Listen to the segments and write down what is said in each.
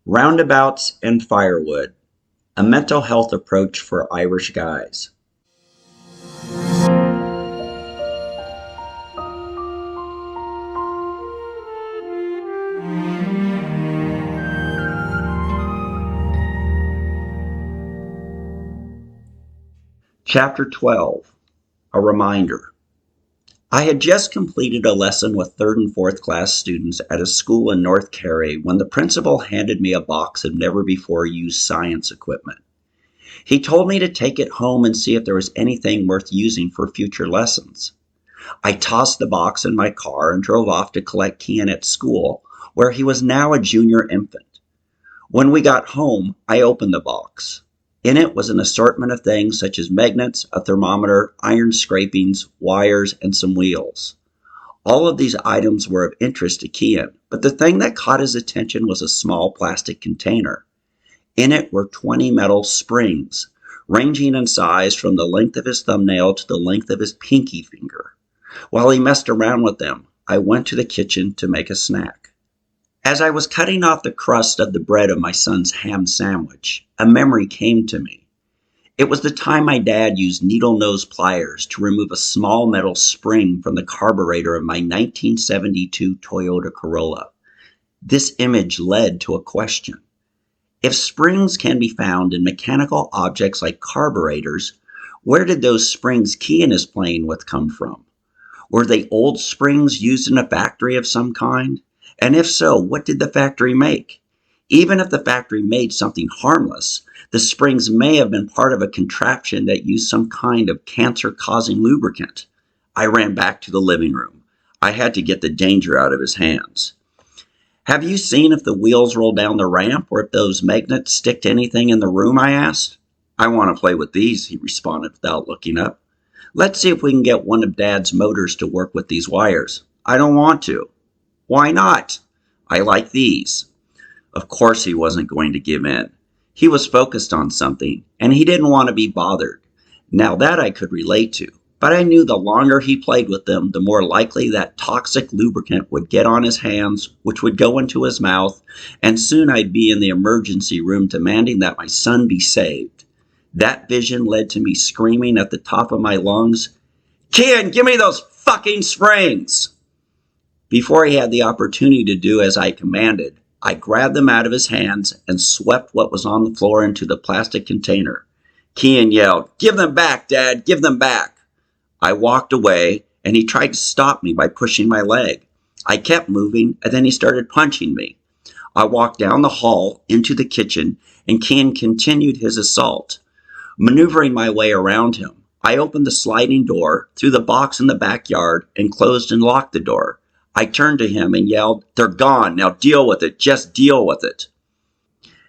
Roundabouts and Firewood, a mental health approach for Irish guys. Chapter 12, a reminder. I had just completed a lesson with 3rd and 4th class students at a school in North Carey when the principal handed me a box of never-before-used science equipment. He told me to take it home and see if there was anything worth using for future lessons. I tossed the box in my car and drove off to collect Kian at school, where he was now a junior infant. When we got home, I opened the box. In it was an assortment of things such as magnets, a thermometer, iron scrapings, wires, and some wheels. All of these items were of interest to Kian, but the thing that caught his attention was a small plastic container. In it were 20 metal springs, ranging in size from the length of his thumbnail to the length of his pinky finger. While he messed around with them, I went to the kitchen to make a snack. As I was cutting off the crust of the bread of my son's ham sandwich, a memory came to me. It was the time my dad used needle-nose pliers to remove a small metal spring from the carburetor of my 1972 Toyota Corolla. This image led to a question. If springs can be found in mechanical objects like carburetors, where did those springs Kian is playing with come from? Were they old springs used in a factory of some kind? And if so, what did the factory make? Even if the factory made something harmless, the springs may have been part of a contraption that used some kind of cancer-causing lubricant. I ran back to the living room. I had to get the danger out of his hands. Have you seen if the wheels roll down the ramp or if those magnets stick to anything in the room? I asked. I want to play with these, he responded without looking up. Let's see if we can get one of Dad's motors to work with these wires. I don't want to. Why not? I like these. Of course he wasn't going to give in. He was focused on something, and he didn't want to be bothered. Now that I could relate to, but I knew the longer he played with them, the more likely that toxic lubricant would get on his hands, which would go into his mouth, and soon I'd be in the emergency room demanding that my son be saved. That vision led to me screaming at the top of my lungs, "Kian, give me those fucking springs!" Before he had the opportunity to do as I commanded, I grabbed them out of his hands and swept what was on the floor into the plastic container. Kian yelled, "Give them back, Dad, give them back." I walked away, and he tried to stop me by pushing my leg. I kept moving, and then he started punching me. I walked down the hall into the kitchen, and Kian continued his assault. Maneuvering my way around him, I opened the sliding door, threw the box in the backyard, and closed and locked the door. I turned to him and yelled, "They're gone. Now deal with it. Just deal with it."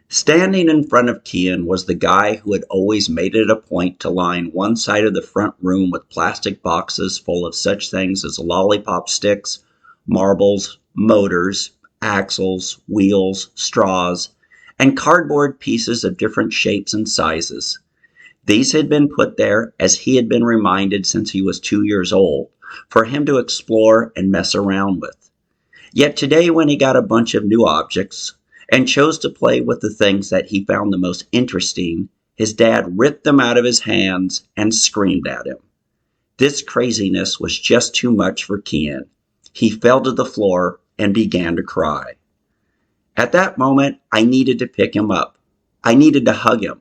Standing in front of Kian was the guy who had always made it a point to line one side of the front room with plastic boxes full of such things as lollipop sticks, marbles, motors, axles, wheels, straws, and cardboard pieces of different shapes and sizes. These had been put there, as he had been reminded since he was 2 years old, for him to explore and mess around with. Yet today, when he got a bunch of new objects and chose to play with the things that he found the most interesting, his dad ripped them out of his hands and screamed at him. This craziness was just too much for Kian. He fell to the floor and began to cry. At that moment, I needed to pick him up. I needed to hug him.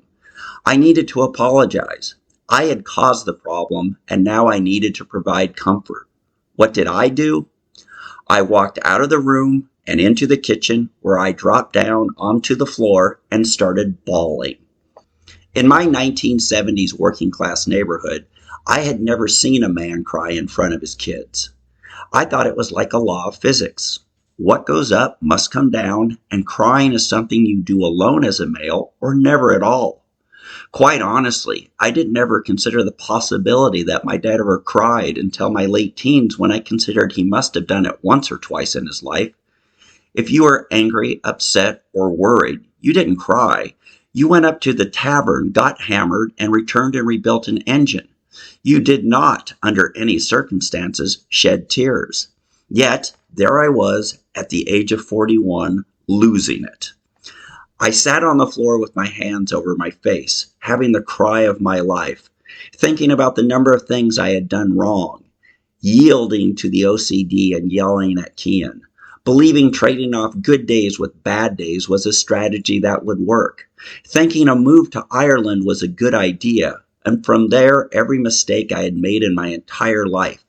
I needed to apologize. I had caused the problem, and now I needed to provide comfort. What did I do? I walked out of the room and into the kitchen, where I dropped down onto the floor and started bawling. In my 1970s working-class neighborhood, I had never seen a man cry in front of his kids. I thought it was like a law of physics. What goes up must come down, and crying is something you do alone as a male or never at all. Quite honestly, I didn't ever consider the possibility that my dad ever cried until my late teens, when I considered he must have done it once or twice in his life. If you were angry, upset, or worried, you didn't cry. You went up to the tavern, got hammered, and returned and rebuilt an engine. You did not, under any circumstances, shed tears. Yet, there I was, at the age of 41, losing it. I sat on the floor with my hands over my face, having the cry of my life, thinking about the number of things I had done wrong, yielding to the OCD and yelling at Kian, believing trading off good days with bad days was a strategy that would work, thinking a move to Ireland was a good idea, and from there every mistake I had made in my entire life.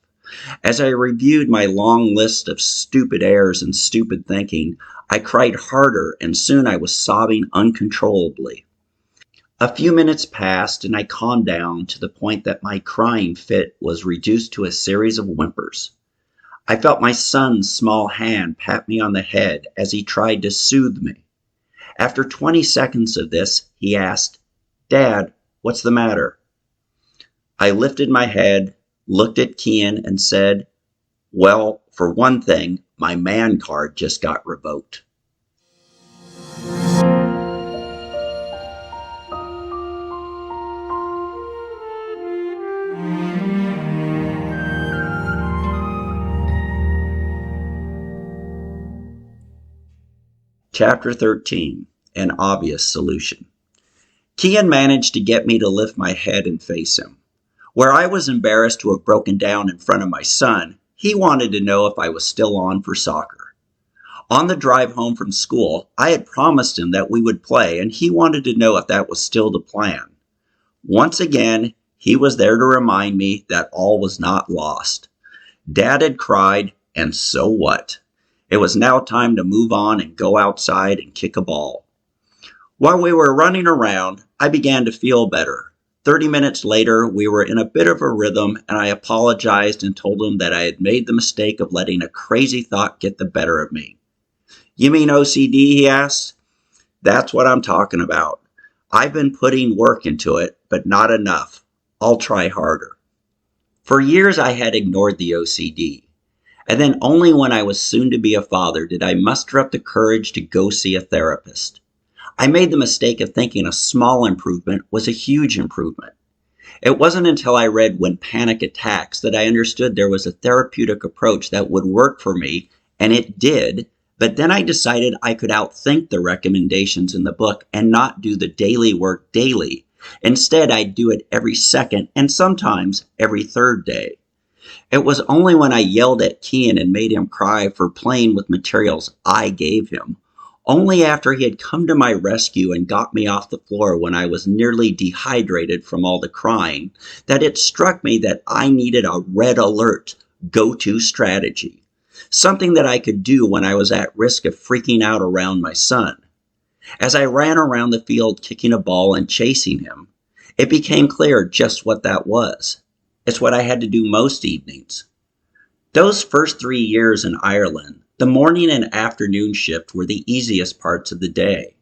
As I reviewed my long list of stupid errors and stupid thinking, I cried harder and soon I was sobbing uncontrollably. A few minutes passed and I calmed down to the point that my crying fit was reduced to a series of whimpers. I felt my son's small hand pat me on the head as he tried to soothe me. After 20 seconds of this, he asked, "Dad, what's the matter?" I lifted my head, looked at Kian, and said, "Well, for one thing, my man card just got revoked." Chapter 13, An Obvious Solution. Kian managed to get me to lift my head and face him. Where I was embarrassed to have broken down in front of my son, he wanted to know if I was still on for soccer. On the drive home from school, I had promised him that we would play, and he wanted to know if that was still the plan. Once again, he was there to remind me that all was not lost. Dad had cried, and so what? It was now time to move on and go outside and kick a ball. While we were running around, I began to feel better. 30 minutes later, we were in a bit of a rhythm, and I apologized and told him that I had made the mistake of letting a crazy thought get the better of me. "You mean OCD?" he asked. "That's what I'm talking about. I've been putting work into it, but not enough. I'll try harder." For years I had ignored the OCD, and then only when I was soon to be a father did I muster up the courage to go see a therapist. I made the mistake of thinking a small improvement was a huge improvement. It wasn't until I read When Panic Attacks that I understood there was a therapeutic approach that would work for me, and it did, but then I decided I could outthink the recommendations in the book and not do the daily work daily. Instead, I'd do it every second and sometimes every third day. It was only when I yelled at Kian and made him cry for playing with materials I gave him, only after he had come to my rescue and got me off the floor when I was nearly dehydrated from all the crying, that it struck me that I needed a red alert go-to strategy, something that I could do when I was at risk of freaking out around my son. As I ran around the field kicking a ball and chasing him, it became clear just what that was. It's what I had to do most evenings. Those first 3 years in Ireland, the morning and afternoon shift were the easiest parts of the day.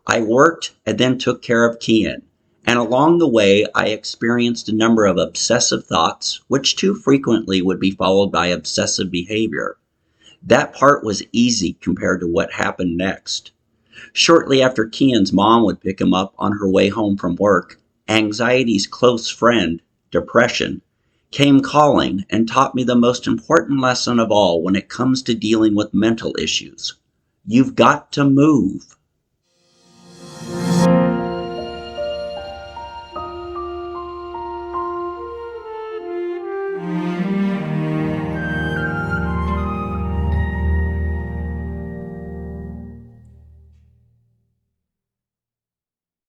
I worked and then took care of Kian, and along the way I experienced a number of obsessive thoughts, which too frequently would be followed by obsessive behavior. That part was easy compared to what happened next. Shortly after Kian's mom would pick him up on her way home from work, anxiety's close friend, depression, came calling and taught me the most important lesson of all when it comes to dealing with mental issues. You've got to move.